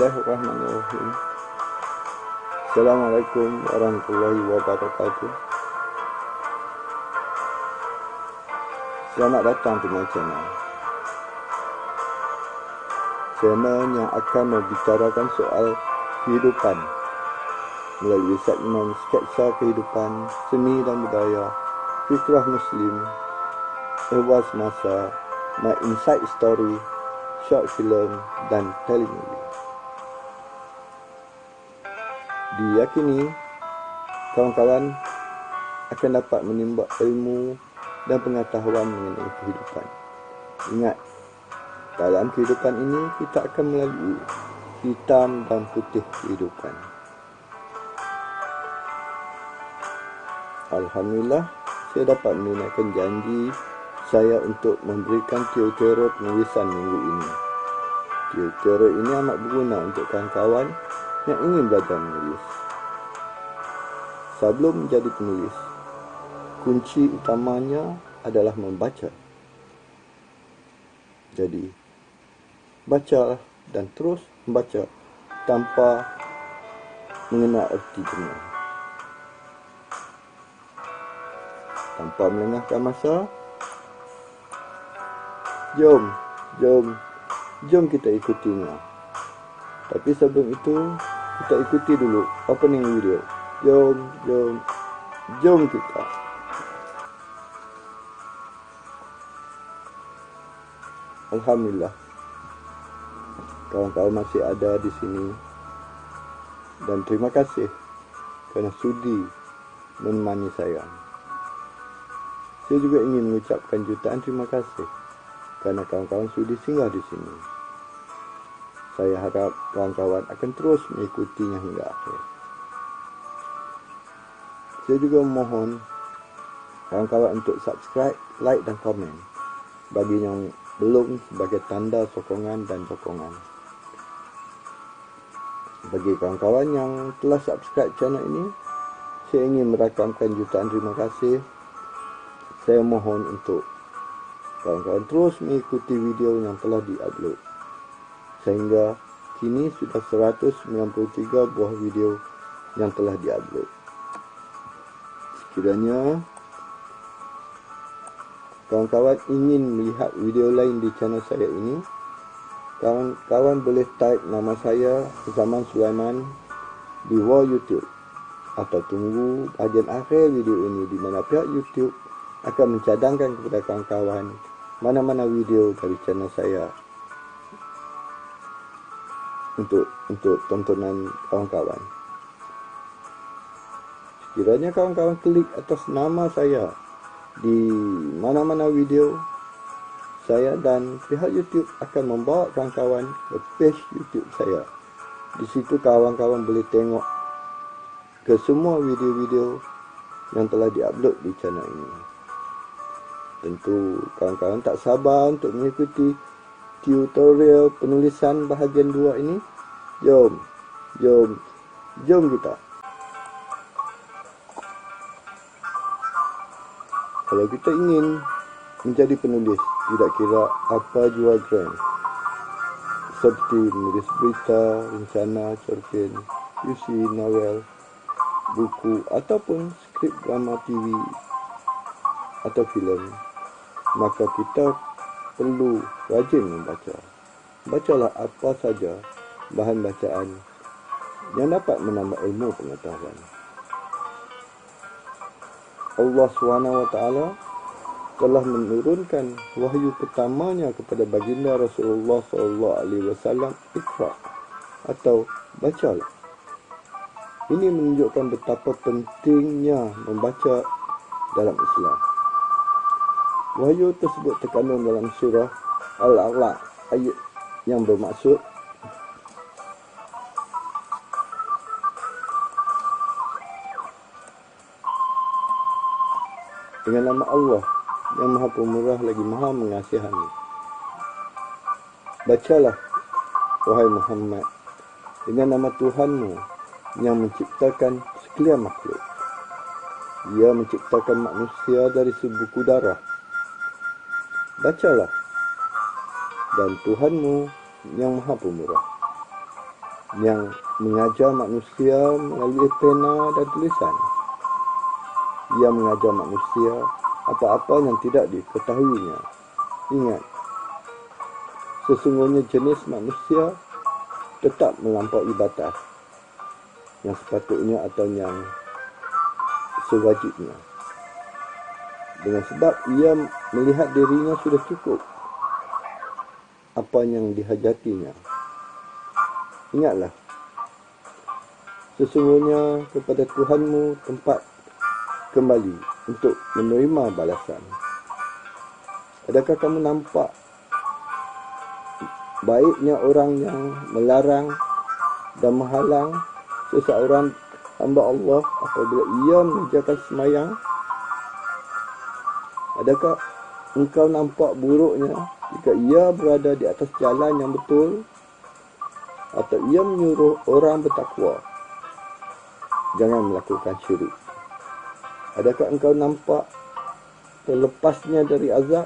Bismillahirrahmanirrahim. Assalamualaikum warahmatullahi wabarakatuh. Selamat datang di my channel. Channel yang akan membicarakan soal kehidupan melalui segmen sketsa kehidupan, seni dan budaya, fikrah Muslim, ehwal semasa, my inside story, short film dan telemovie. Diyakini kawan-kawan akan dapat menimba ilmu dan pengetahuan mengenai kehidupan. Ingat, dalam kehidupan ini kita akan melalui hitam dan putih kehidupan. Alhamdulillah, saya dapat menunaikan janji saya untuk memberikan tutorial penulisan minggu ini. Tutorial ini amat berguna untuk kawan-kawan yang ingin belajar menulis. Sebelum menjadi penulis, kunci utamanya adalah membaca. Jadi, baca dan terus membaca tanpa mengenal erti jenuh. Tanpa melengahkan masa, jom kita ikutinya. Tapi sebelum itu, kita ikuti dulu opening video. Jom kita. Alhamdulillah, kawan-kawan masih ada di sini. Dan terima kasih kerana sudi menemani saya. Saya juga ingin mengucapkan jutaan terima kasih kerana kawan-kawan sudi singgah di sini. Saya harap kawan-kawan akan terus mengikutinya hingga akhir. Saya juga mohon kawan-kawan untuk subscribe, like dan komen bagi yang belum, sebagai tanda sokongan dan dokongan. Bagi kawan-kawan yang telah subscribe channel ini, saya ingin merakamkan jutaan terima kasih. Saya mohon untuk kawan-kawan terus mengikuti video yang telah diupload. Sehingga kini sudah 193 buah video yang telah diupload. Sekiranya kawan-kawan ingin melihat video lain di channel saya ini, kawan-kawan boleh type nama saya, Zaman Sulaiman, di wall YouTube. Atau tunggu bahagian akhir video ini di mana pihak YouTube akan mencadangkan kepada kawan-kawan mana-mana video dari channel saya untuk tontonan kawan-kawan. Sekiranya kawan-kawan klik atas nama saya di mana-mana video, saya dan pihak YouTube akan membawa kawan-kawan ke page YouTube saya. Di situ kawan-kawan boleh tengok ke semua video-video yang telah diupload di channel ini. Tentu kawan-kawan tak sabar untuk mengikuti tutorial penulisan bahagian 2 ini. Jom kita. Kalau kita ingin menjadi penulis, tidak kira apa jua grant, seperti menulis berita, rencana, cerpen, puisi, novel, buku ataupun skrip drama TV atau filem, maka kita perlu rajin membaca. Bacalah apa saja bahan bacaan yang dapat menambah ilmu pengetahuan. Allah SWT telah menurunkan wahyu pertamanya kepada baginda Rasulullah SAW, Iqra, atau bacalah. Ini menunjukkan betapa pentingnya membaca dalam Islam. Wahyu tersebut terkandung dalam surah Al-A'la ayat yang bermaksud dengan nama Allah yang Maha Pemurah lagi Maha Mengasihani. Bacalah, wahai Muhammad, dengan nama Tuhanmu yang menciptakan sekalian makhluk. Ia menciptakan manusia dari sebuku darah. Bacalah, dan Tuhanmu yang Maha Pemurah. yang mengajar manusia melalui pena dan tulisan. Ia mengajar manusia apa-apa yang tidak diketahuinya. Ingat, sesungguhnya jenis manusia tetap melampaui batas yang sepatutnya atau yang sewajibnya. Dengan sebab ia melihat dirinya sudah cukup apa yang dihajatinya. Ingatlah, sesungguhnya kepada Tuhanmu tempat kembali untuk menerima balasan. Adakah kamu nampak baiknya orang yang melarang dan menghalang seseorang hamba Allah apabila ia mengerjakan sembahyang? Adakah engkau nampak buruknya jika ia berada di atas jalan yang betul atau ia menyuruh orang bertakwa jangan melakukan syirik? Adakah engkau nampak terlepasnya dari azab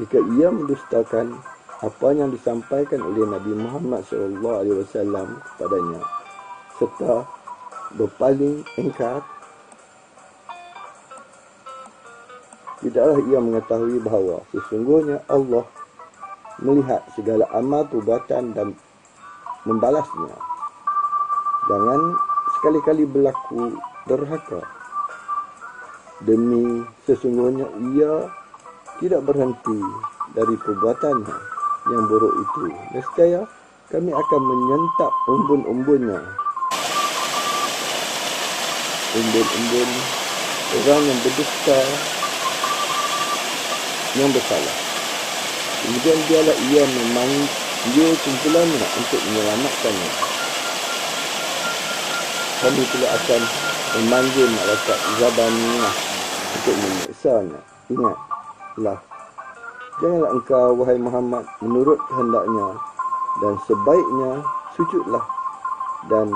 jika ia mendustakan apa yang disampaikan oleh Nabi Muhammad SAW kepadanya serta berpaling ingkar? Tidaklah ia mengetahui bahawa sesungguhnya Allah melihat segala amal perbuatan dan membalasnya. Jangan sekali-kali berlaku derhaka. Demi sesungguhnya ia tidak berhenti dari perbuatannya yang buruk itu. Nescaya kami akan menyentap umbun-umbunnya. Umbun-umbun orang yang berdusta, yang bersalah. Kemudian dialah ia memanggil kumpulannya untuk menyelamatkannya. Kami pula akan memanggil malaikat Zabaniyah untuk menyiksanya. Ingatlah, janganlah engkau, wahai Muhammad, menurut kehendaknya, dan sebaiknya sujudlah dan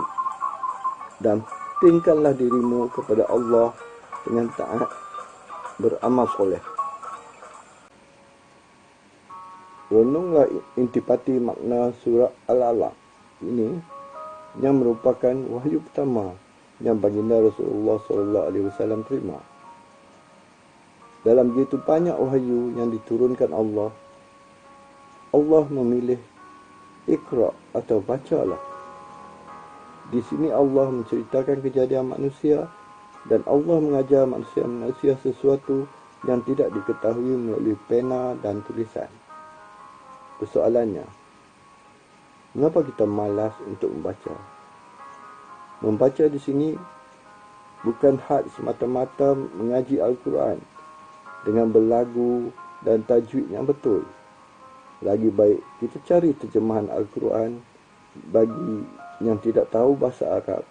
dampingkanlah dirimu kepada Allah dengan taat beramal soleh. Renunglah intipati makna surah Al-Alaq ini yang merupakan wahyu pertama yang baginda Rasulullah SAW terima. Dalam begitu banyak wahyu yang diturunkan Allah, Allah memilih Iqra atau bacalah. Di sini Allah menceritakan kejadian manusia dan Allah mengajar manusia sesuatu yang tidak diketahui melalui pena dan tulisan. Persoalannya, mengapa kita malas untuk membaca? Membaca di sini bukan had semata-mata mengaji Al-Quran dengan berlagu dan tajwid yang betul. Lagi baik kita cari terjemahan Al-Quran bagi yang tidak tahu bahasa Arab.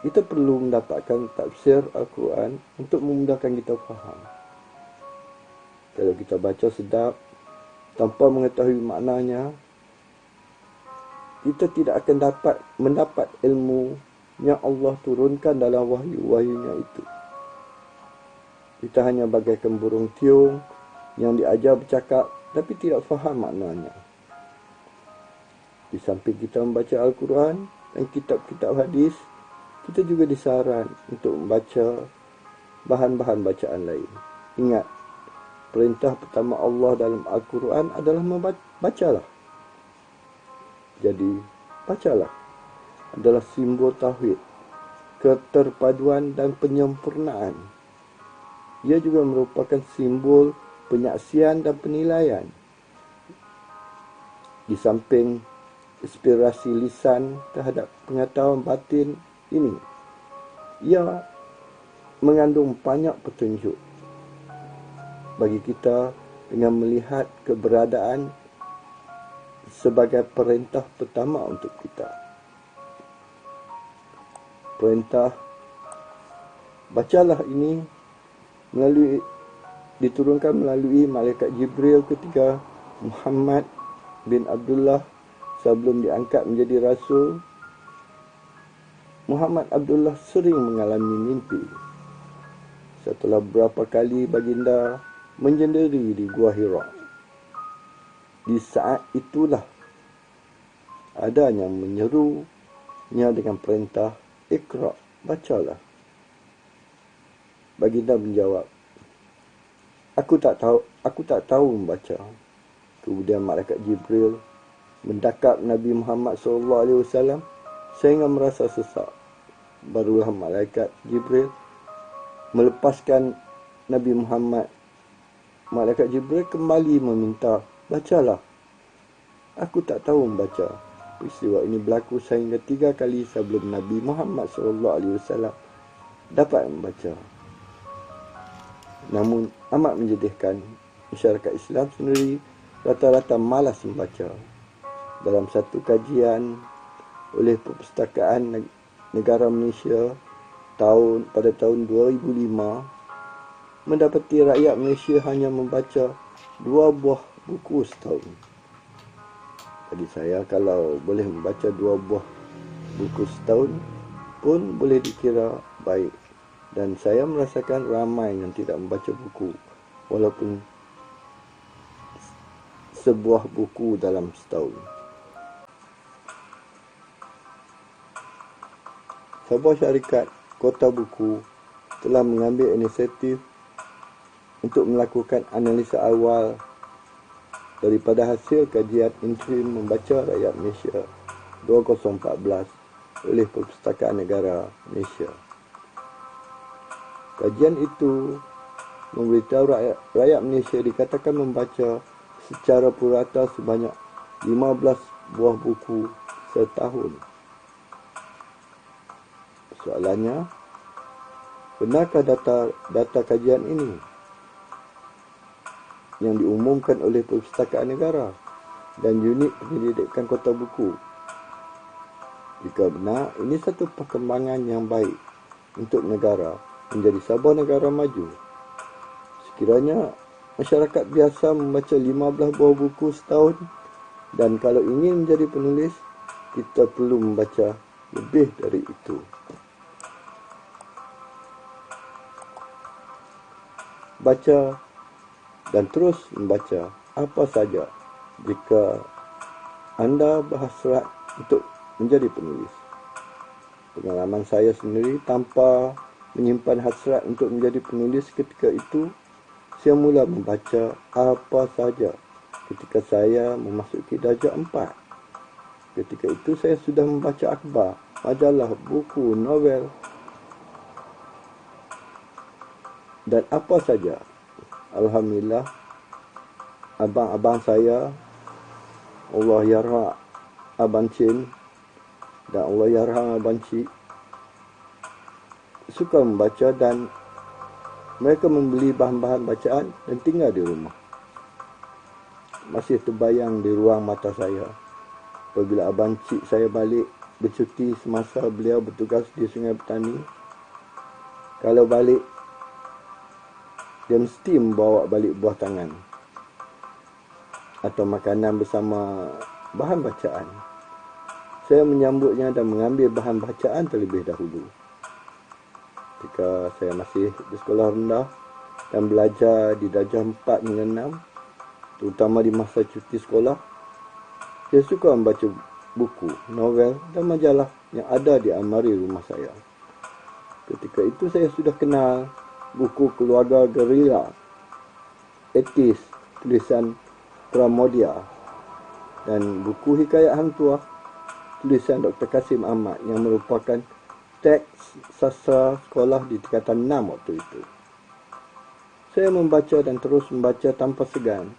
Kita perlu mendapatkan tafsir Al-Quran untuk memudahkan kita faham. Kalau kita baca sedap tanpa mengetahui maknanya, kita tidak akan dapat mendapat ilmu yang Allah turunkan dalam wahyu-wahyunya itu. Kita hanya bagaikan burung tiung yang diajar bercakap tapi tidak faham maknanya. Di samping kita membaca Al-Quran dan kitab-kitab hadis, kita juga disaran untuk membaca bahan-bahan bacaan lain. Ingat, perintah pertama Allah dalam Al-Quran adalah membacalah. Jadi, bacalah adalah simbol tauhid, keterpaduan dan penyempurnaan. Ia juga merupakan simbol penyaksian dan penilaian. Di samping inspirasi lisan terhadap pengetahuan batin ini, ia mengandung banyak petunjuk bagi kita dengan melihat keberadaan sebagai perintah pertama untuk kita. Perintah bacalah ini diturunkan melalui malaikat Jibril ketika Muhammad bin Abdullah sebelum diangkat menjadi rasul. Muhammad Abdullah sering mengalami mimpi. Setelah beberapa kali baginda menyendiri di Gua Hira. Di saat itulah ada yang menyerunya dengan perintah, "Iqra', bacalah." Baginda menjawab, aku tak tahu membaca." Kemudian malaikat Jibril mendakap Nabi Muhammad SAW sehingga merasa sesak. Barulah malaikat Jibril melepaskan Nabi Muhammad. Malaikat Jibril kembali meminta, "Bacalah." "Aku tak tahu membaca." Peristiwa ini berlaku sehingga 3 kali sebelum Nabi Muhammad SAW dapat membaca. Namun amat menyedihkan, masyarakat Islam sendiri rata-rata malas membaca. Dalam satu kajian oleh Perpustakaan Negara Malaysia pada tahun 2005, mendapati rakyat Malaysia hanya membaca 2 buah buku setahun. Bagi saya, kalau boleh membaca 2 buah buku setahun pun boleh dikira baik. Dan saya merasakan ramai yang tidak membaca buku, walaupun sebuah buku dalam setahun. Sebuah syarikat Kota Buku telah mengambil inisiatif untuk melakukan analisa awal daripada hasil kajian interim membaca rakyat Malaysia 2014 oleh Perpustakaan Negara Malaysia. Kajian itu memberitahu rakyat Malaysia dikatakan membaca secara purata sebanyak 15 buah buku setahun. Soalannya, benarkah data kajian ini yang diumumkan oleh Perpustakaan Negara dan Unit Penyelidikan Kota Buku? Jika benar, ini satu perkembangan yang baik untuk negara menjadi sebuah negara maju. Sekiranya masyarakat biasa membaca 15 buah buku setahun, dan kalau ingin menjadi penulis, kita perlu membaca lebih dari itu. Baca dan terus membaca apa saja jika anda berhasrat untuk menjadi penulis. Pengalaman saya sendiri, tanpa menyimpan hasrat untuk menjadi penulis ketika itu, saya mula membaca apa saja ketika saya memasuki darjah 4. Ketika itu saya sudah membaca akhbar, majalah, buku, novel dan apa saja. Alhamdulillah, abang-abang saya, Allah yarham Abang Chin dan Allah yarham Abang Cik, suka membaca dan mereka membeli bahan-bahan bacaan dan tinggal di rumah. Masih terbayang di ruang mata saya apabila Abang Cik saya balik bercuti semasa beliau bertugas di Sungai Petani. Kalau balik, dia mesti membawa balik buah tangan atau makanan bersama bahan bacaan. Saya menyambutnya dan mengambil bahan bacaan terlebih dahulu. Ketika saya masih di sekolah rendah dan belajar di darjah 4 hingga 6, terutama di masa cuti sekolah, saya suka membaca buku, novel dan majalah yang ada di almari rumah saya. Ketika itu saya sudah kenal buku Keluarga Gerila, Etis, tulisan Pramodia, dan buku Hikayat Hang Tuah, tulisan Dr. Kasim Ahmad, yang merupakan teks sastra sekolah di tingkatan 6 waktu itu. Saya membaca dan terus membaca tanpa segan.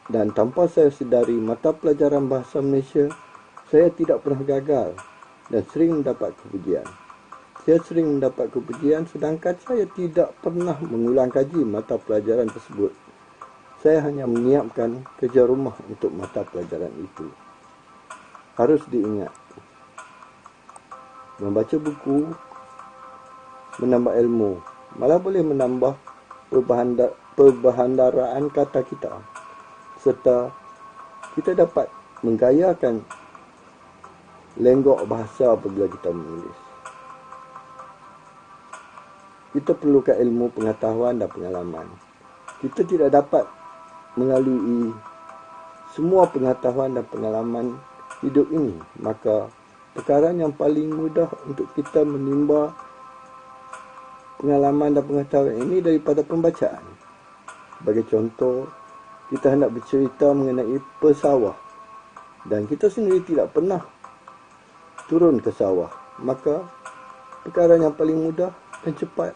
Dan tanpa saya sedari, mata pelajaran bahasa Malaysia saya tidak pernah gagal dan sering mendapat kepujian. Saya sering mendapat kepujian sedangkan saya tidak pernah mengulang kaji mata pelajaran tersebut. Saya hanya menyiapkan kerja rumah untuk mata pelajaran itu. Harus diingat, membaca buku menambah ilmu, malah boleh menambah perbahandaraan kata kita, serta kita dapat menggayakan lenggok bahasa apabila kita menulis. Kita perlukan ilmu, pengetahuan dan pengalaman. Kita tidak dapat melalui semua pengetahuan dan pengalaman hidup ini, maka perkara yang paling mudah untuk kita menimba pengalaman dan pengetahuan ini daripada pembacaan. Sebagai contoh, kita hendak bercerita mengenai pesawah dan kita sendiri tidak pernah turun ke sawah, maka perkara yang paling mudah dan cepat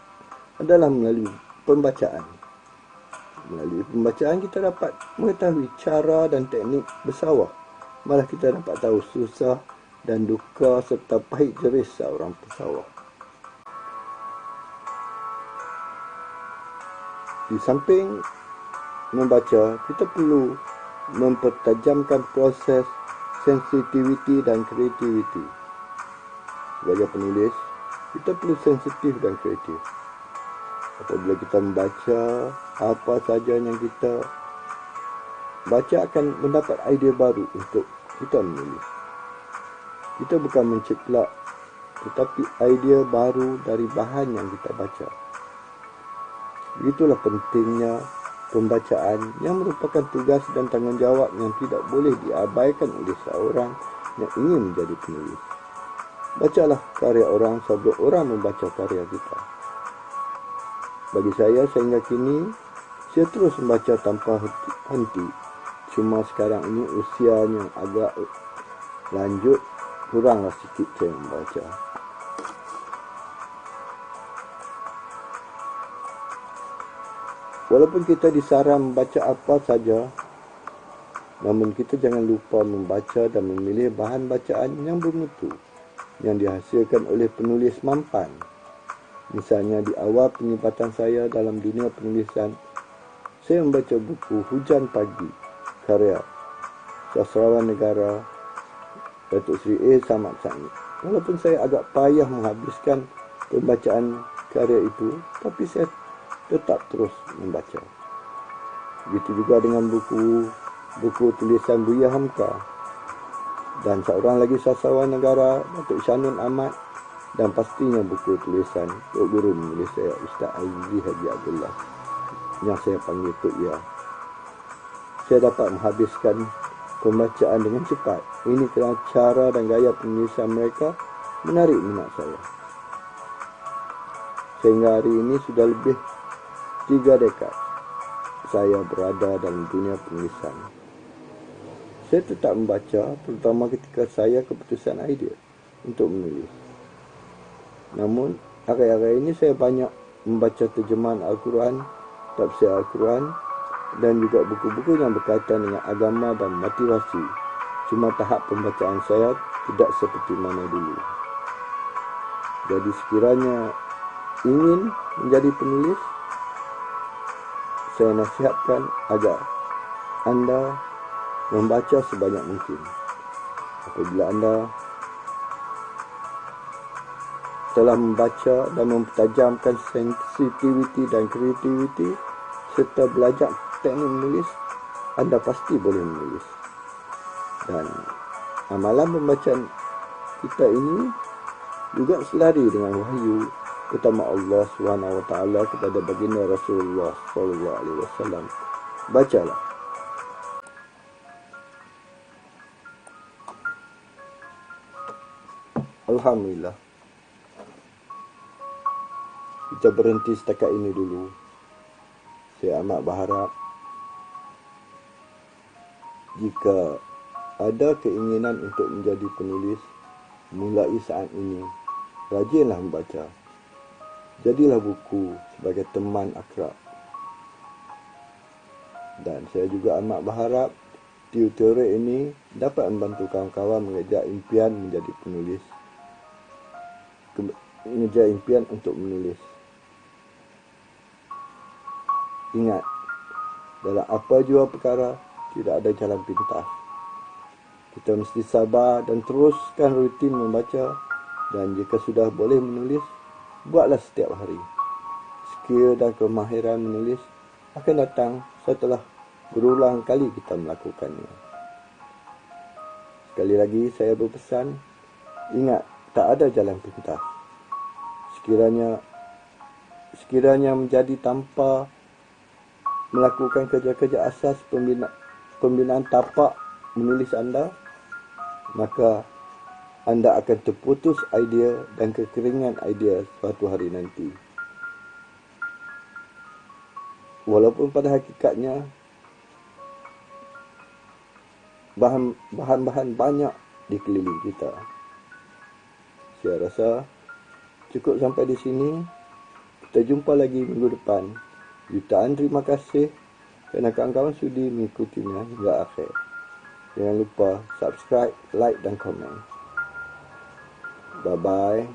adalah melalui pembacaan. Melalui pembacaan kita dapat mengetahui cara dan teknik bersawah. Malah kita dapat tahu susah dan duka serta pahit jeris seorang pesawah. Di samping membaca, kita perlu mempertajamkan proses sensitiviti dan kreativiti. Sebagai penulis, kita perlu sensitif dan kreatif. Apabila kita membaca, apa saja yang kita baca akan mendapat idea baru untuk kita menulis. Kita bukan menceplak, tetapi idea baru dari bahan yang kita baca. Itulah pentingnya pembacaan yang merupakan tugas dan tanggungjawab yang tidak boleh diabaikan oleh seorang yang ingin menjadi penulis. Bacalah karya orang sebelum orang membaca karya kita. Bagi saya, sehingga kini, saya terus membaca tanpa henti. Cuma sekarang ini usianya agak lanjut, kuranglah sikit saya membaca. Walaupun kita disaran membaca apa saja, namun kita jangan lupa membaca dan memilih bahan bacaan yang bermutu, yang dihasilkan oleh penulis mampan. Misalnya di awal penglibatan saya dalam dunia penulisan, saya membaca buku Hujan Pagi, karya sastrawan negara Datuk Seri A. Samad Sani. Walaupun saya agak payah menghabiskan pembacaan karya itu, tapi saya tetap terus membaca. Begitu juga dengan buku tulisan Buya Hamka dan seorang lagi sastrawan negara Datuk Shanun Ahmad, dan pastinya buku tulisan Tok Guru menulis saya, Ustaz Azizi Haji Abdullah, yang saya panggil Tok Ya. Saya dapat menghabiskan pembacaan dengan cepat. Ini kerana cara dan gaya penulisan mereka menarik minat saya. Sehingga hari ini sudah lebih 3 dekad saya berada dalam dunia penulisan. Saya tetap membaca, terutama ketika saya keputusan idea untuk menulis. Namun, akhir-akhir ini saya banyak membaca terjemahan Al-Quran, tafsir Al-Quran, dan juga buku-buku yang berkaitan dengan agama dan motivasi. Cuma tahap pembacaan saya tidak seperti mana dulu. Jadi sekiranya ingin menjadi penulis, saya nasihatkan agar anda membaca sebanyak mungkin. Apabila anda telah membaca dan mempertajamkan sensitiviti dan kreativiti serta belajar teknik menulis, anda pasti boleh menulis. Dan amalan pembacaan kita ini juga selari dengan wahyu utama Allah SWT kepada baginda Rasulullah SAW. Bacalah. Alhamdulillah. Kita berhenti setakat ini dulu. Saya amat berharap jika ada keinginan untuk menjadi penulis, mulai saat ini, rajinlah membaca. Jadilah buku sebagai teman akrab. Dan saya juga amat berharap tutorial ini dapat membantu kawan-kawan mengejar impian menjadi penulis. Mengejar impian untuk menulis. Ingat, dalam apa jua perkara, tidak ada jalan pintas. Kita mesti sabar dan teruskan rutin membaca. Dan jika sudah boleh menulis, buatlah setiap hari. Skill dan kemahiran menulis akan datang setelah berulang kali kita melakukannya. Sekali lagi saya berpesan, ingat, tak ada jalan pintas. Sekiranya menjadi tanpa melakukan kerja-kerja asas pembinaan tapak menulis anda, maka anda akan terputus idea dan kekeringan idea suatu hari nanti. Walaupun pada hakikatnya bahan-bahan banyak di keliling kita. Saya rasa cukup sampai di sini. Kita jumpa lagi minggu depan. Jutaan terima kasih kerana kawan-kawan sudi mengikutinya hingga akhir. Jangan lupa subscribe, like dan komen. Bye-bye.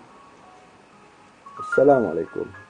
Assalamualaikum.